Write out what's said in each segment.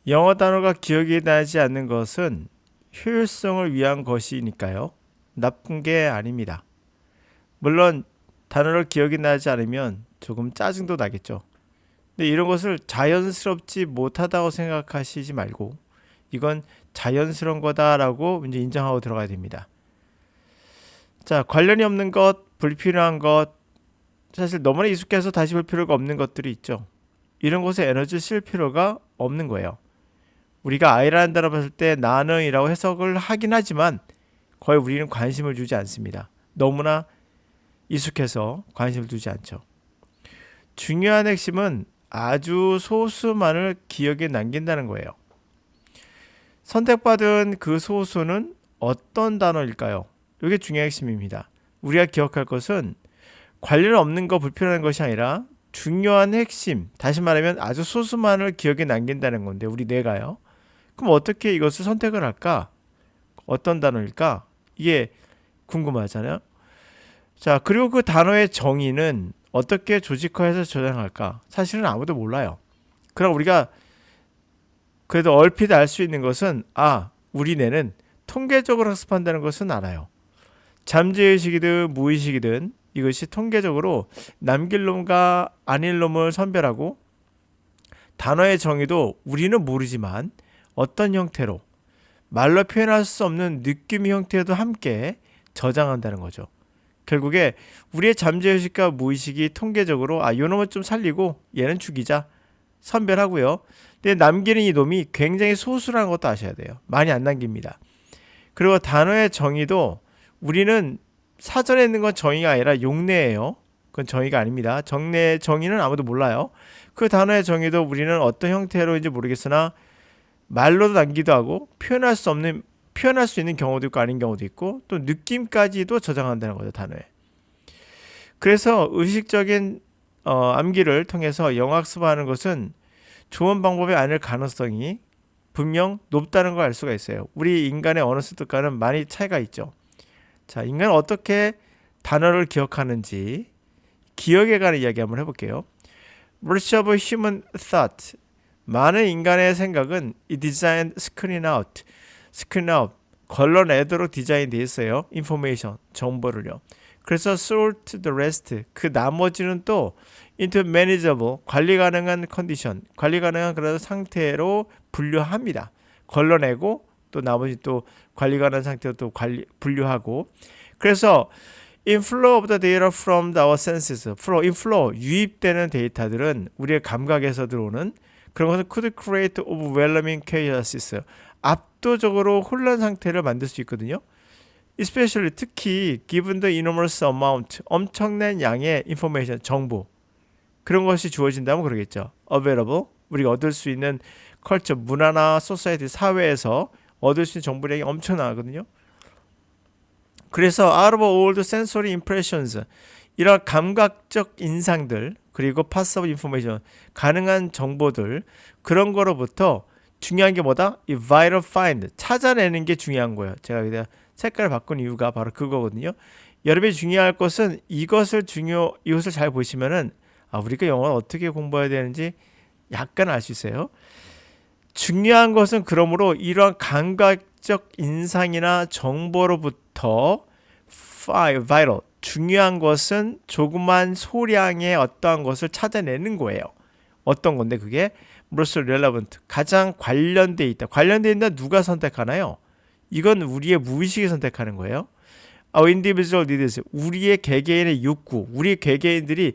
영어 단어가 기억이 나지 않는 것은 효율성을 위한 것이니까요. 나쁜 게 아닙니다. 물론 단어를 기억이 나지 않으면 조금 짜증도 나겠죠. 근데 이런 것을 자연스럽지 못하다고 생각하시지 말고 이건 자연스러운 거다라고 이제 인정하고 들어가야 됩니다. 자, 관련이 없는 것, 불필요한 것, 사실 너무나 익숙해서 다시 볼 필요가 없는 것들이 있죠. 이런 곳에 에너지 쓸 필요가 없는 거예요. 우리가 아이라는 단어 봤을 때 나는이라고 해석을 하긴 하지만 거의 우리는 관심을 주지 않습니다. 너무나 익숙해서 관심을 두지 않죠. 중요한 핵심은 아주 소수만을 기억에 남긴다는 거예요. 선택받은 그 소수는 어떤 단어일까요? 이게 중요한 핵심입니다. 우리가 기억할 것은 관련 없는 거 불필요한 것이 아니라 중요한 핵심, 다시 말하면 아주 소수만을 기억에 남긴다는 건데 우리 뇌가요. 그럼 어떻게 이것을 선택을 할까? 어떤 단어일까? 이게 궁금하잖아요. 자, 그리고 그 단어의 정의는 어떻게 조직화해서 저장할까? 사실은 아무도 몰라요. 그럼 우리가 그래도 얼핏 알 수 있는 것은 우리 뇌는 통계적으로 학습한다는 것은 알아요. 잠재의식이든 무의식이든 이것이 통계적으로 남길 놈과 아닐 놈을 선별하고 단어의 정의도 우리는 모르지만 어떤 형태로 말로 표현할 수 없는 느낌 형태도 함께 저장한다는 거죠. 결국에 우리의 잠재의식과 무의식이 통계적으로 요 놈은 좀 살리고 얘는 죽이자 선별하고요. 근데 남기는 이 놈이 굉장히 소수라는 것도 아셔야 돼요. 많이 안 남깁니다. 그리고 단어의 정의도 우리는 사전에 있는 건 정의가 아니라 용례예요. 그건 정의가 아닙니다. 정의는 아무도 몰라요. 그 단어의 정의도 우리는 어떤 형태로인지 모르겠으나 말로도 남기도 하고 표현할 수 있는 경우도 있고 아닌 경우도 있고 또 느낌까지도 저장한다는 거죠, 단어에. 그래서 의식적인 암기를 통해서 영학습하는 것은 좋은 방법이 아닐 가능성이 분명 높다는 걸 알 수가 있어요. 우리 인간의 언어 습득과는 많이 차이가 있죠. 자, 인간은 어떻게 단어를 기억하는지 기억에 관한 이야기 한번 해볼게요. Much of human thought, 많은 인간의 생각은 이 designed screen out, 걸러내도록 디자인되어 있어요. information, 정보를요. 그래서 sort the rest, 그 나머지는 또 into manageable, 관리 가능한 컨디션, 관리 가능한 그런 상태로 분류합니다. 걸러내고 또 나머지 또 관리 가능한 상태로 또 분류하고. 그래서 inflow of the data from our senses, inflow, 유입되는 데이터들은 우리의 감각에서 들어오는 그런 것은 could create overwhelming chaos, 압도적으로 혼란 상태를 만들 수 있거든요. especially, 특히 given the enormous amount, 엄청난 양의 information, 정보, 그런 것이 주어진다면 그러겠죠. available, 우리가 얻을 수 있는 culture, 문화나 society, 사회에서 얻을 수 있는 정보량이 엄청나거든요. 그래서 out of all the sensory impressions, 이런 감각적 인상들 그리고 passive information, 가능한 정보들, 그런 거로부터 중요한 게 뭐다? 이 vital find, 찾아내는 게 중요한 거예요. 제가 여기다 색깔을 바꾼 이유가 바로 그거거든요. 여러분이 중요할 것은 이것을 잘 보시면은 우리가 영어를 어떻게 공부해야 되는지 약간 알 수 있어요. 중요한 것은 그러므로 이러한 감각적 인상이나 정보로부터 vital, 중요한 것은 조그만 소량의 어떠한 것을 찾아내는 거예요. 어떤 건데 그게 most relevant, 가장 관련돼 있다. 관련돼 있다 누가 선택하나요? 이건 우리의 무의식이 선택하는 거예요. Our individual needs, 우리의 개개인의 욕구, 우리 개개인들이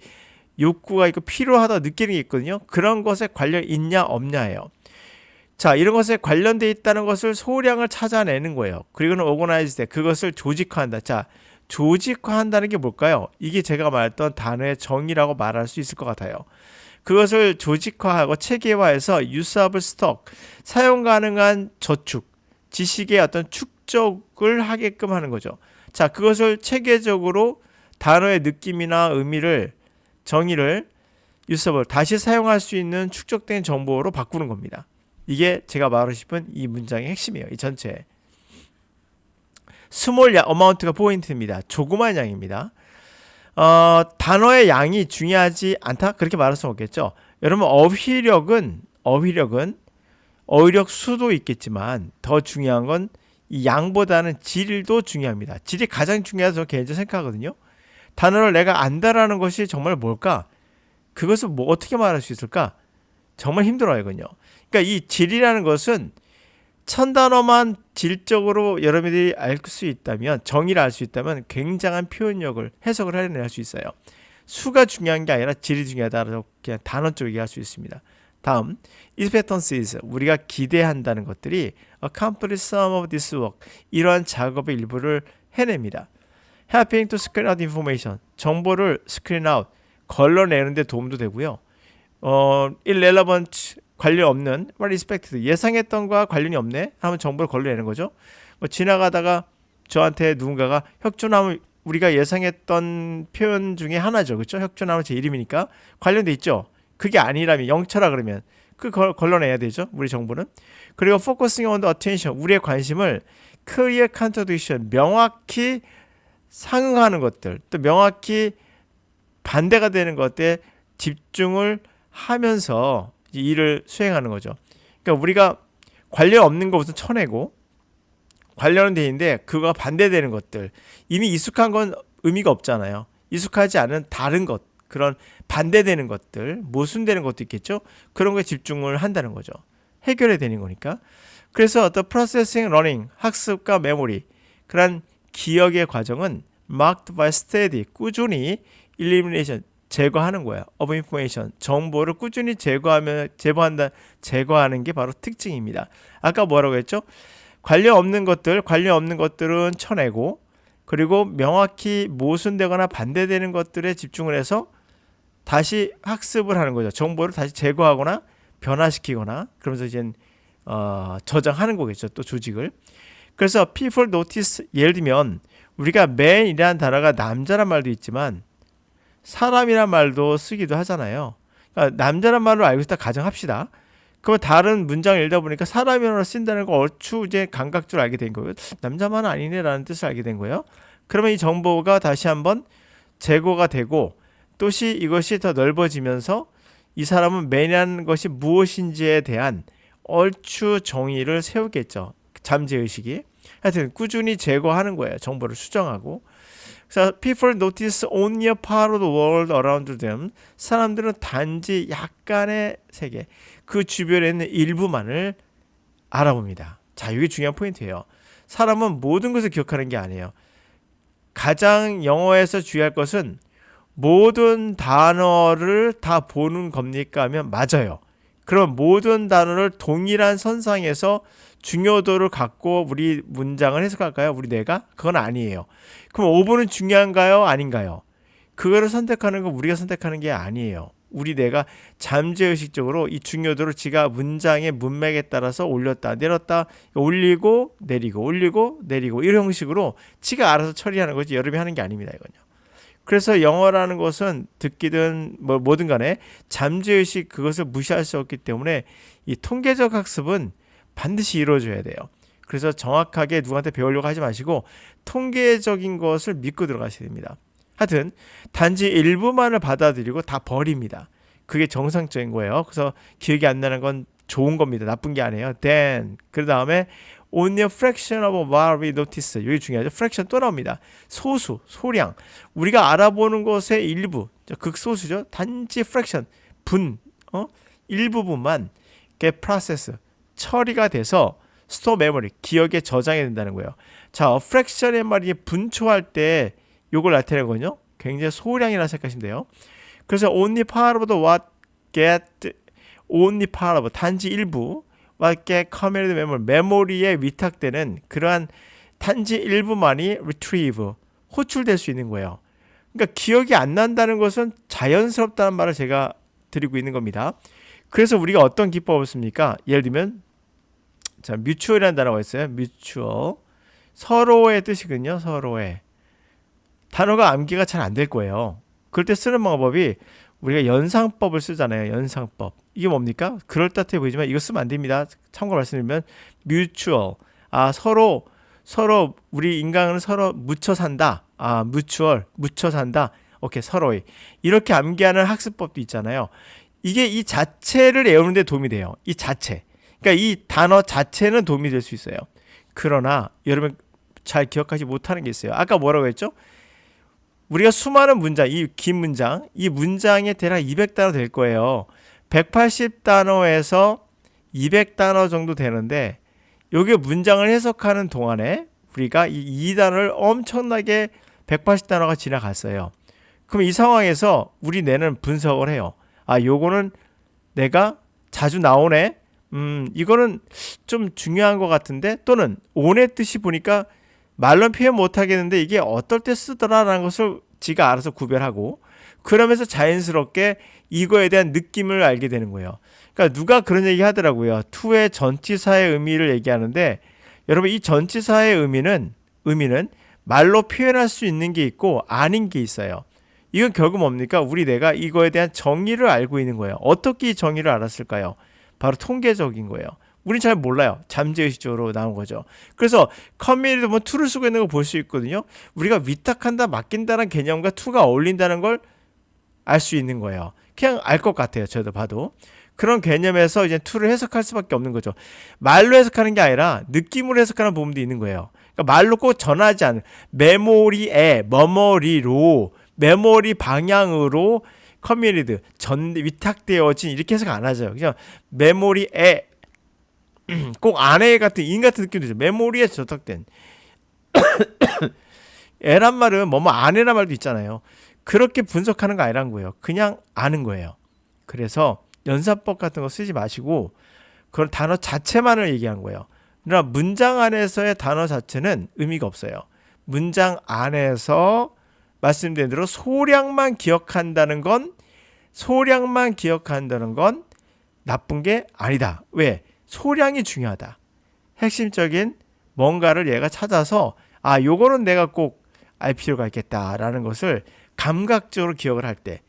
욕구가 있고 필요하다 느끼는 게 있거든요. 그런 것에 관련 있냐 없냐예요. 자, 이런 것에 관련돼 있다는 것을 소량을 찾아내는 거예요. 그리고는 organize 돼, 그것을 조직화한다. 자, 조직화한다는 게 뭘까요? 이게 제가 말했던 단어의 정의라고 말할 수 있을 것 같아요. 그것을 조직화하고 체계화해서 usable stock, 사용 가능한 저축, 지식의 어떤 축적을 하게끔 하는 거죠. 자, 그것을 체계적으로 단어의 느낌이나 의미를, 정의를 usable, 다시 사용할 수 있는 축적된 정보로 바꾸는 겁니다. 이게 제가 말하고 싶은 이 문장의 핵심이에요. 이 전체. 스몰 어마운트가 포인트입니다. 조그만 양입니다. 단어의 양이 중요하지 않다? 그렇게 말할 수 없겠죠. 여러분, 어휘력은 어휘력 수도 있겠지만 더 중요한 건 이 양보다는 질도 중요합니다. 질이 가장 중요하다고 개인적으로 생각하거든요. 단어를 내가 안다라는 것이 정말 뭘까? 그것을 뭐 어떻게 말할 수 있을까? 정말 힘들어요, 이건요. 그러니까 이 질이라는 것은 천 단어만 질적으로 여러분들이 알 수 있다면, 정의를 알 수 있다면 굉장한 표현력을, 해석을 해낼 수 있어요. 수가 중요한 게 아니라 질이 중요하다라고 그냥 단어 쪽으로 얘기할 수 있습니다. 다음, expectancies, 우리가 기대한다는 것들이 accomplish some of this work, 이러한 작업의 일부를 해냅니다. helping to screen out information, 정보를 screen out, 걸러내는 데 도움도 되고요. irrelevant, 관련 없는, unexpected, 예상했던과 관련이 없네 하면 정보를 걸러내는 거죠. 뭐 지나가다가 저한테 누군가가 혁준하면 우리가 예상했던 표현 중에 하나죠. 그렇죠? 혁준하면 제 이름이니까 관련돼 있죠. 그게 아니라면 영철아 그러면 그 걸러내야 되죠. 우리 정보는. 그리고 focusing on the attention, 우리의 관심을 clear contradiction, 명확히 상응하는 것들, 또 명확히 반대가 되는 것에 집중을 하면서 일을 수행하는 거죠. 그러니까 우리가 관련 없는 거 우선 쳐내고 관련은 돼 있는데 그거가 반대되는 것들, 이미 익숙한 건 의미가 없잖아요. 익숙하지 않은 다른 것, 그런 반대되는 것들, 모순되는 것도 있겠죠. 그런 거에 집중을 한다는 거죠. 해결해야 되는 거니까. 그래서 the processing, learning, 학습과 메모리, 그런 기억의 과정은 marked by steady, 꾸준히 elimination, 제거하는 거야. of information, 정보를 꾸준히 제거하는 게 바로 특징입니다. 아까 뭐라고 했죠? 관련 없는 것들은 쳐내고, 그리고 명확히 모순되거나 반대되는 것들에 집중을 해서 다시 학습을 하는 거죠. 정보를 다시 제거하거나 변화시키거나, 그러면서 이제 저장하는 거겠죠. 또 조직을. 그래서 people notice, 예를 들면 우리가 man이라는 단어가 남자란 말도 있지만 사람이란 말도 쓰기도 하잖아요. 그러니까 남자란 말로 알고 있다 가정합시다. 그러면 다른 문장을 읽다 보니까 사람이라고 쓴다는 거 얼추 이제 감각적으로 알게 된 거예요. 남자만 아니네라는 뜻을 알게 된 거예요. 그러면 이 정보가 다시 한번 제거가 되고 또시 이것이 더 넓어지면서 이 사람은 매니아는 것이 무엇인지에 대한 얼추 정의를 세우겠죠. 잠재의식이. 하여튼 꾸준히 제거하는 거예요. 정보를 수정하고. 그래서 people notice only a part of the world around them. 사람들은 단지 약간의 세계, 그 주변에 있는 일부만을 알아봅니다. 자, 이게 중요한 포인트예요. 사람은 모든 것을 기억하는 게 아니에요. 가장 영어에서 주의할 것은 모든 단어를 다 보는 겁니까 하면 맞아요. 그럼 모든 단어를 동일한 선상에서 중요도를 갖고 우리 문장을 해석할까요? 우리 뇌가? 그건 아니에요. 그럼 5분은 중요한가요? 아닌가요? 그거를 선택하는 건 우리가 선택하는 게 아니에요. 우리 뇌가 잠재의식적으로 이 중요도를 지가 문장의 문맥에 따라서 올렸다 내렸다, 올리고 내리고 올리고 내리고 이런 형식으로 지가 알아서 처리하는 거지 여러분이 하는 게 아닙니다. 이건요. 그래서 영어라는 것은 듣기든 뭐든 간에 잠재의식, 그것을 무시할 수 없기 때문에 이 통계적 학습은 반드시 이루어져야 돼요. 그래서 정확하게 누구한테 배우려고 하지 마시고 통계적인 것을 믿고 들어가셔야 됩니다. 하여튼 단지 일부만을 받아들이고 다 버립니다. 그게 정상적인 거예요. 그래서 기억이 안 나는 건 좋은 겁니다. 나쁜 게 아니에요. Then 그 다음에 only a fraction of what we notice. 여기 중요하죠. fraction 또 나옵니다. 소수, 소량. 우리가 알아보는 것의 일부, 극소수죠. 단지 fraction, 일부분만 process, 처리가 돼서 store memory, 기억에 저장이 된다는 거예요. 자, fraction의 말이 분초할 때 요걸 나타내는 거거든요. 굉장히 소량이라고 생각하시면 돼요. 그래서 only part of the what get, only part of, 단지 일부 what get committed memory, 메모리에 위탁되는 그러한 단지 일부만이 retrieve, 호출될 수 있는 거예요. 그러니까 기억이 안 난다는 것은 자연스럽다는 말을 제가 드리고 있는 겁니다. 그래서 우리가 어떤 기법을 씁니까? 예를 들면 자, mutual이라는 단어가 있어요. mutual, 서로의 뜻이거든요. 서로의. 단어가 암기가 잘 안 될 거예요. 그럴 때 쓰는 방법이 우리가 연상법을 쓰잖아요. 연상법. 이게 뭡니까? 그럴듯해 보이지만 이거 쓰면 안 됩니다. 참고로 말씀드리면 mutual. 서로 우리 인간은 서로 묻혀 산다. mutual, 묻혀 산다. 오케이, 서로의. 이렇게 암기하는 학습법도 있잖아요. 이게 이 자체를 외우는 데 도움이 돼요. 이 자체. 그러니까 이 단어 자체는 도움이 될 수 있어요. 그러나 여러분 잘 기억하지 못하는 게 있어요. 아까 뭐라고 했죠? 우리가 수많은 문장, 이 긴 문장, 이 문장에 대략 200단어 될 거예요. 180단어에서 200단어 정도 되는데 여기 문장을 해석하는 동안에 우리가 이 2단어를 엄청나게 180단어가 지나갔어요. 그럼 이 상황에서 우리 뇌는 분석을 해요. 아, 요거는 내가 자주 나오네. 이거는 좀 중요한 것 같은데, 또는 온의 뜻이 보니까 말로 표현 못 하겠는데 이게 어떨 때 쓰더라라는 것을 지가 알아서 구별하고, 그러면서 자연스럽게 이거에 대한 느낌을 알게 되는 거예요. 그러니까 누가 그런 얘기 하더라고요. 투의 전치사의 의미를 얘기하는데, 여러분 이 전치사의 의미는 말로 표현할 수 있는 게 있고 아닌 게 있어요. 이건 결국 뭡니까? 우리 뇌가 이거에 대한 정의를 알고 있는 거예요. 어떻게 이 정의를 알았을까요? 바로 통계적인 거예요. 우린 잘 몰라요. 잠재의식적으로 나온 거죠. 그래서 커뮤니티도 뭐 to를 쓰고 있는 거 볼 수 있거든요. 우리가 위탁한다, 맡긴다는 개념과 to가 어울린다는 걸 알 수 있는 거예요. 그냥 알 것 같아요. 저도 봐도. 그런 개념에서 이제 to를 해석할 수밖에 없는 거죠. 말로 해석하는 게 아니라 느낌으로 해석하는 부분도 있는 거예요. 그러니까 말로 꼭 전하지 않는, 메모리에, 머머리로, 메모리 방향으로 커뮤니티 위탁되어진, 이렇게 해석 안 하죠. 그냥 메모리에, 꼭 안에 같은 인 같은 느낌도 있죠. 메모리에 저장된 애란 말은 뭐뭐 안에란 말도 있잖아요. 그렇게 분석하는 거 아니란 거예요. 그냥 아는 거예요. 그래서 연산법 같은 거 쓰지 마시고 그런 단어 자체만을 얘기한 거예요. 그러나 문장 안에서의 단어 자체는 의미가 없어요. 문장 안에서 말씀드린 대로 소량만 기억한다는 건 나쁜 게 아니다. 왜? 소량이 중요하다. 핵심적인 뭔가를 얘가 찾아서 아, 요거는 내가 꼭 알 필요가 있겠다라는 것을 감각적으로 기억을 할 때,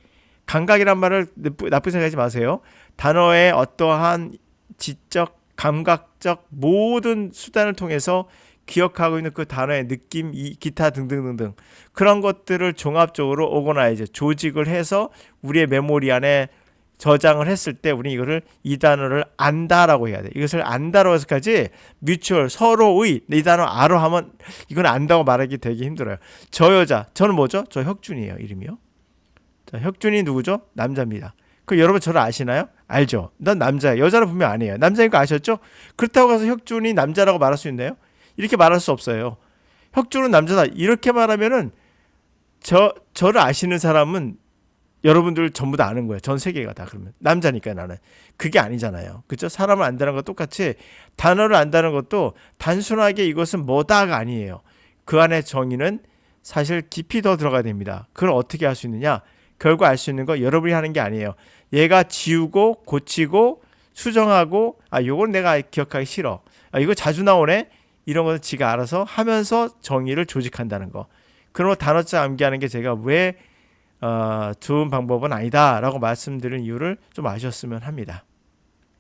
감각이란 말을 나쁘게 생각하지 마세요. 단어의 어떠한 지적, 감각적 모든 수단을 통해서 기억하고 있는 그 단어의 느낌, 기타 등등등등 그런 것들을 종합적으로 오거나이즈, 조직을 해서 우리의 메모리 안에 저장을 했을 때 우리는 이거를 이 단어를 안다라고 해야 돼. 이것을 안다라고 해석하지 뮤추얼, 서로의, 이 단어 알아 하면 이건 안다고 말하기 되게 힘들어요. 저 여자, 저는 뭐죠? 저 혁준이에요. 이름이요. 자, 혁준이 누구죠? 남자입니다. 그 여러분 저를 아시나요? 알죠? 난 남자야. 여자는 분명 아니에요. 남자인 거 아셨죠? 그렇다고 해서 혁준이 남자라고 말할 수 있나요? 이렇게 말할 수 없어요. 혁준은 남자다. 이렇게 말하면은 저를 아시는 사람은 여러분들 전부 다 아는 거예요. 전 세계가 다. 그러면 남자니까 나는. 그게 아니잖아요. 그렇죠? 사람을 안다는 것 똑같이 단어를 안다는 것도 단순하게 이것은 뭐다가 아니에요. 그 안에 정의는 사실 깊이 더 들어가야 됩니다. 그걸 어떻게 할 수 있느냐? 결국 알 수 있는 거 여러분이 하는 게 아니에요. 얘가 지우고 고치고 수정하고 아, 요건 내가 기억하기 싫어. 아, 이거 자주 나오네. 이런 것은 지가 알아서 하면서 정의를 조직한다는 거. 그런 거 단어짜 암기하는 게 제가 왜 좋은 방법은 아니다라고 말씀드린 이유를 좀 아셨으면 합니다.